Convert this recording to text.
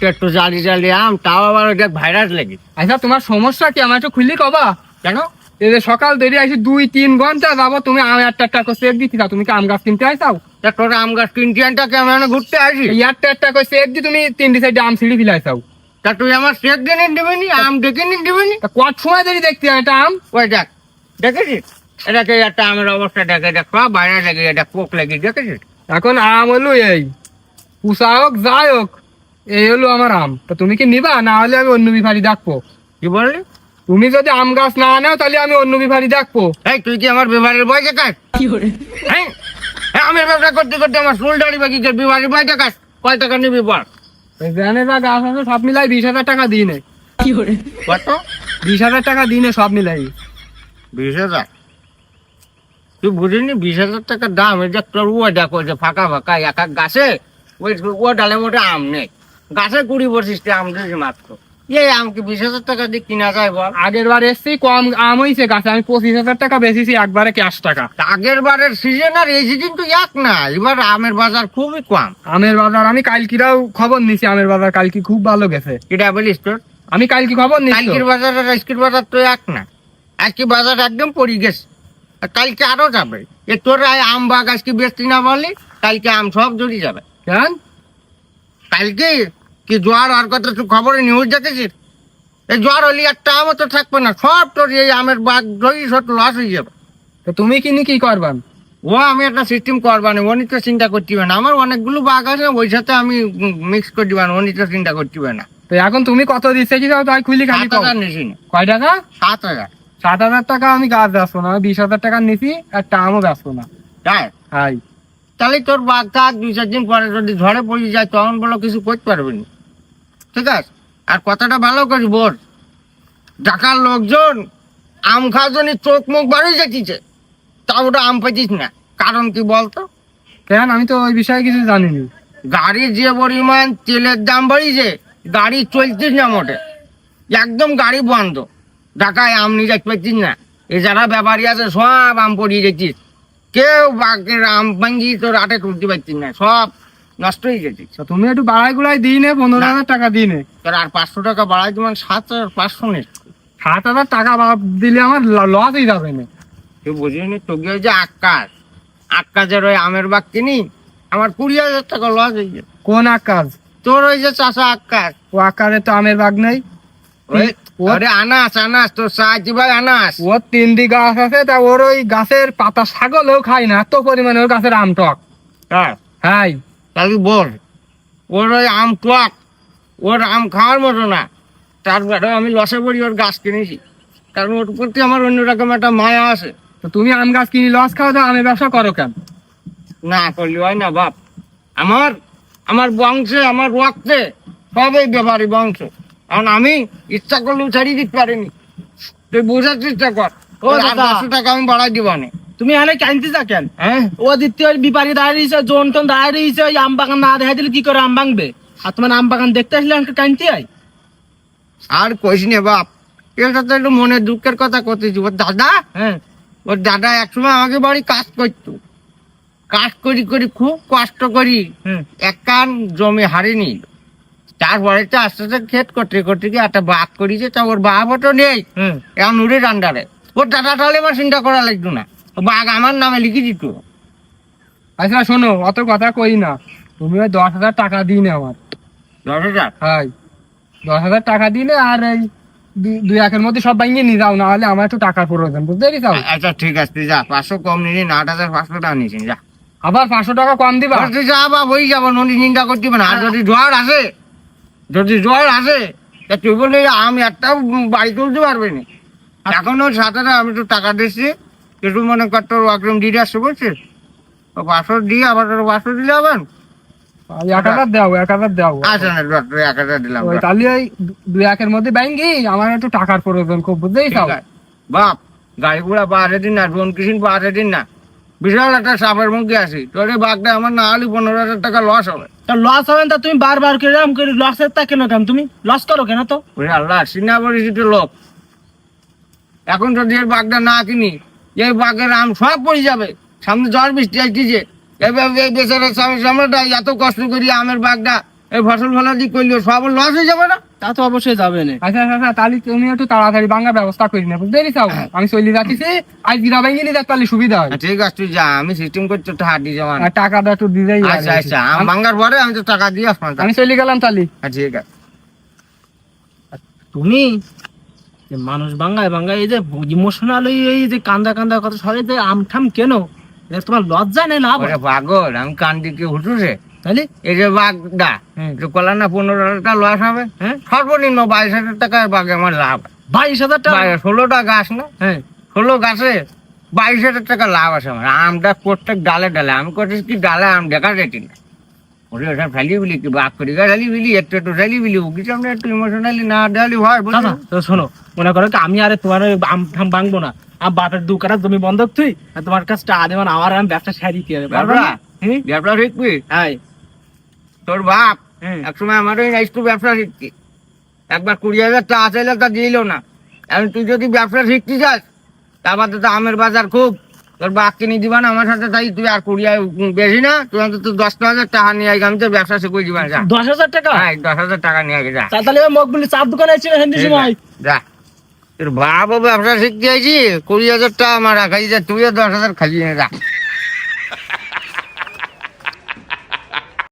একটু জালি জালি আম, তাও আবার ওটা ভাইরাস লেগে। আচ্ছা তোমার সমস্যা কি আমার একটু খুললি কবা? কেন? এই যে সকাল দেরি আসি 2-3 ঘন্টা যাবো, তুমি আম একটা করে সেফ দিতে চাও? তুমি কি আম গাছ কিনতে আইসাও? তা তোর আম গাছ কিনতে আনটা কেমন ঘুরতে আসি? এই একটা করে সেফ দি তুমি 3 সাইডে আম ছিঁড়ি ফেলাইছাও। তা তুই আমার শেখ দিনে দিবি, আম ডেকে নিয়ে দিবি? তা কত সময় দেরি দেখতে এটা আম? ওই দেখ, দেখেছিস এটাকে? একটা আমের অবস্থা দেখে, দেখ সব বাইরে লেগে, এটা পোক লেগে, দেখেছিস? এখন আম হলো এই পুষা হোক যাই হোক, এই হলো আমার আম। তো তুমি কি নিবা? না হলে আমি অন্য বিভারি ডাকবো। কি বললি? তুমি যদি আম গাছ না নাও তাহলে আমি অন্য বিভারি ডাকবো। এই তুই কি আমার বিবাহের বই দেখাস? হ্যাঁ, আমের ব্যবসা করতে করতে আমার চুল দাড়ি বাকি, বিবাহের বই দেখাস? কয় টাকা নিবি বল? জানে যা গাছ আছে সব মিলাই 20,000 টাকা দিনে। কত? 20,000 টাকা দিনে সব মিলাই। 20,000? তুই বুঝিনি 20,000 টাকার দাম? এই যে তোর ও দেখো, যে ফাঁকা ফাঁকা এক এক গাছে ওই ও ডালে মোটে আম নেই, গাছে 20-25টা আম দিয়েছে মাত্র। এই আম কি 20,000 টাকা দিয়ে কিনা যায় বল? আগের বার এসছি কম আম হয়েছে গাছে, আমি 25,000 টাকা বেচেছি একবারে ক্যাশ টাকা। আগের বারের সিজন আর এই সিজন তো এক না, এবার আমের বাজার খুবই কম। আমের বাজার আমি কালকিরাও খবর নিছি, আমের বাজার কালকি খুব ভালো গেছে। কিটা বলিস তোর? আমি কালকি খবর নিছি। কালকির বাজার আর আজকের বাজার তো এক না, আজকে বাজার একদম পড়ে গেছে, আর কালকে আরো যাবে। এ তোর আম বাগ আজকে বেচতি না বললি, কালকে আম সব জড়ি যাবে। কেন? কালকে কি জোয়ার আর কথা তুই খবরে নিউজ দেখেছিস? এই জোয়ার হলে একটা আমও তো থাকবে না, সব তোর এই আমের বাগ জড়ি সব লস হয়ে যাবে। তো তুমি কিনি কি করবান? ও আমি একটা সিস্টেম করবানি, উনি তো চিন্তা করতে হবে না, আমার অনেকগুলো বাগ আছে, ওই সাথে আমি মিক্স করে দিবেন, উনি তো চিন্তা করতে হবে না। তো এখন তুমি কত দিচ্ছে কি যাও তাই খুলি খালি 7,000 নিছি না? কয় টাকা? 7,000। 7,000 টাকা আমি গাছ বেচবো না, 20,000 টাকা নিছি, একটা আমও বেচবো না। তাই? হাই তাহলে তোর বাগটা 2-4 দিন পরে যদি ঝড়ে পড়ে যায় তখন বলো কিছু করতে পারবি না, ঠিক আছে? আর কথাটা ভালো করি বল, ঢাকার লোকজন আম খাওয়ার জন্য চোখ মুখ বাড়ি যাচ্ছে, তা ওটা আম পাইছিস না, কারণ কি বলতো? কেন? আমি তো ওই বিষয়ে কিছু জানিনি। গাড়ির যে পরিমাণ তেলের দাম বাড়িছে, গাড়ি চলছিস না মোটে, একদম গাড়ি বন্ধ। ঢাকায় আম নিয়ে যাইতে পারছিস না, এ যারা ব্যাপারী আছে সব আম পড়িয়ে যাচ্ছিস, কেউ বাঘের আম ভাঙ্গি তোর আটে তুলতে পারছিস না, সব নষ্ট হয়ে যাচ্ছিস। তো তুমি একটু বাড়াই গুলাই দিনে 15,000 টাকা দিনে। তোর আর 500 টাকা বাড়াই তোমার 7,500 নে। 7,000 টাকা দিলে আমার লস হয়ে যাবে না। তুই বুঝিনি, তোকে ওই যে আক্কাজের ওই আমের বাগ কিনি, আমার 20,000 টাকা লস হয়ে যায়। কোন আকাশ? তোর ওই যে চাষা আক্কাজ, ও আকারে তো আমের বাগ নেই। ওই ও- আরে আনাস তোর সাহায্য ভাই আনাস। ওর 3 গাছ আছে, তা ওর ওই গাছের পাতা ছাগলেও খায় না, এত পরিমাণে ওর গাছের আম টক। হ্যাঁ, হাই তাহলে বল, ওর ওই আম টক, ওর আম খাওয়ার মতো না, তারপরে আমি লসে পড়ি ওর গাছ কিনেছি, কারণ ওর প্রতি আমার অন্যরকম একটা মায়া আছে। তো তুমি আম গাছ কিনি লস খাও, তো আমের ব্যবসা করো কেন? না করলে হয় না বাপ, আমার বংশে, আমার রক্তে সবই ব্যাপারী বংশ, কারণ আমি ইচ্ছা করলেও ছাড়িয়ে দিতে পারিনি। তুই বোঝার চেষ্টা কর, ও দাদা। 800 টাকা আমি বাড়াই দিব না। তুমি এখানে কাইনতে থাকেন? হ্যাঁ, ও দ্বিতীয় বিপারি দাঁড়িয়ে রয়েছে, জোন টোন দাঁড়িয়ে রয়েছে, ওই আম বাগান না দেখা দিলে কি করে আম ভাঙবে? আর তোমার আম বাগান দেখতে আসলে আমাকে কাইনতে হয়? আর কইস নে বাপ, এটা তো একটু মনে দুঃখের কথা করতেছি। হ্যাঁ, ওর দাদা একসময় আমাকে বাড়ি কাজ করতো, কাজ করি করি খুব কষ্ট করি হ্যাঁ। এক কান জমি হারিনি। তারপরে তো আস্তে আস্তে ক্ষেত করতে করতে গিয়ে একটা বাঘ করেছে, তা ওর বাপও নেই, হ্যাঁ। এখন উড়ের আন্ডারে। ওর দাদা তাহলে আমার চিন্তা করা লাগতো না, ও বাঘ আমার নামে লিখে দিত। আচ্ছা শোনো, অত কথা কই না, তুমি ওই 10,000 টাকা দিনে আমার। 10,000? হাই 10,000 টাকা দিলে, আর এই 2-1 মধ্যে সব ভাঙিয়ে নিয়ে যাও, না হলে আমার একটু টাকার প্রয়োজন, বুঝতে পেরেছ? আচ্ছা ঠিক আছে, তুই যা, 500 কম নিনি না, 8,500 টাকা নিয়েছি, যা। আবার 500 টাকা কম দিবা? তুই যা বাপ, হয়ে যাবো, নদী চিন্তা করতে হবে না। আর যদি জ্বর আসে, তা তুই বলে আমি একটা বাড়ি তুলতে পারবে না। এখনো 7,000 আমি তো টাকা দিচ্ছি, একটু মনে কর তোর একদম দিদি আসছে বলছিস, ও 500 দিয়ে আবার তোর 500 দিলে হবেন। 1,000 দাও, 1,000 দাও। আচ্ছা না, ধর, তুই 1,000 দিলাম, ওই ধর। তাহলে ওই 2-1 মধ্যে ভাঙি, আমার একটু টাকার প্রয়োজন খুব, বুঝতেই ঠিক চাও? আছে। বাপ, গাড়ি ঘোড়া পাহাড়ে দিন না, ড্রোন কিসিন পাহাড়ে দিন না, বিশাল একটা সাপের মুখে আসি, তোর এই বাঘটা আমার না হলে 15,000 টাকা লস হবে। তা লস হবে না, তা তুমি বারবার করে আম করে লসের তা কেন কেন? তুমি লস করো কেন তো? ওরে আল্লাহ, সিনা পরিচিত লোক, এখন যদি এর বাঘটা না কিনি, এই বাঘের আম সব পড়ে যাবে, সামনে ঝড় বৃষ্টি আসছে, এবার এই বেচারা সামনেটা এত কষ্ট করি আমের বাগটা এই ফসল ফলাদি করলেও সব লস হয়ে যাবে না? তা তো অবশ্যই যাবে না। আচ্ছা আচ্ছা তাহলে তুমি একটু তাড়াতাড়ি ভাঙার ব্যবস্থা করি না বুঝতে পেরেছো? আমি চলে যাচ্ছি, আজ গিরা ভেঙে নিতে পারলে সুবিধা হয়। ঠিক আছে তুই যা, আমি সিস্টেম করছি তো হাত দিয়ে যাবো। আর টাকাটা একটু দিলেই হয়। আচ্ছা আচ্ছা আম ভাঙার পরে আমি তো টাকা দিয়ে আসবো। আমি চলে গেলাম তাহলে। ঠিক আছে। তুমি যে মানুষ বাঙ্গায় বাঙ্গায় এই যে ইমোশনাল এই যে কান্দা কান্দা কথা সবাই যে আমঠাম কেন, এটা তোমার লজ্জা নেই লাভ হয়? ওরে পাগল, আমি কান দিকে হুটুছে তাহলে এই যে বাগটা একটু কলা না 15,000 লস হবে, হ্যাঁ সর্বনিম্ন 22,000 টাকার বাগে আমার লাভ। 22,000 টাকা? 16টা গাছ না, হ্যাঁ 16 গাছে 22,000 টাকা লাভ আছে আমার। আমটা প্রত্যেক ডালে ডালে আমি করছি কি ডালে আম দেখা যেটি না। ওরে ওটা ফেলি বিলি কি বাঘ করি ফেলি বিলি একটু একটু ফেলি বিলি ওকে সামনে একটু ইমোশনালি না ডালি হয় বুঝলি? দাদা তো শোনো, মনে করো কি আমি আরে তোমার ওই আম ঠাম ভাঙবো না, আর বাপের 2 কাঠা জমি বন্ধক তুই, আর তোমার কাছে টাকা দেবেন আমার, আমি ব্যবসা সারি কি হবে পারবে না? হুম? ব্যবসা শিখবি? হ্যাঁ তোর বাপ হুম। একসময় আমার ওই একটু ব্যবসা শিখছি, একবার 20,000 টাকা চাইলে তা দিল না। এখন তুই যদি ব্যবসা শিখতে চাস তারপরে তো আমের বাজার খুব, তোর বাপ কিনে দিবা না আমার সাথে, তাই তুই আর 20 বেশি না, তুই অন্তত 10,000 টাকা নিয়ে আগে আমি তো ব্যবসা শিখে দিবা। যা 10,000 টাকা? হ্যাঁ 10,000 টাকা নিয়ে আগে যা। তাহলে মকবুলি চার দোকানে ছিল হিন্দি সময়। যা তোর বাপও ব্যবসা শিখতে আইছি, 20,000 টাকা আমার রাখাই যা, তুইও 10,000 খাইয়ে যা।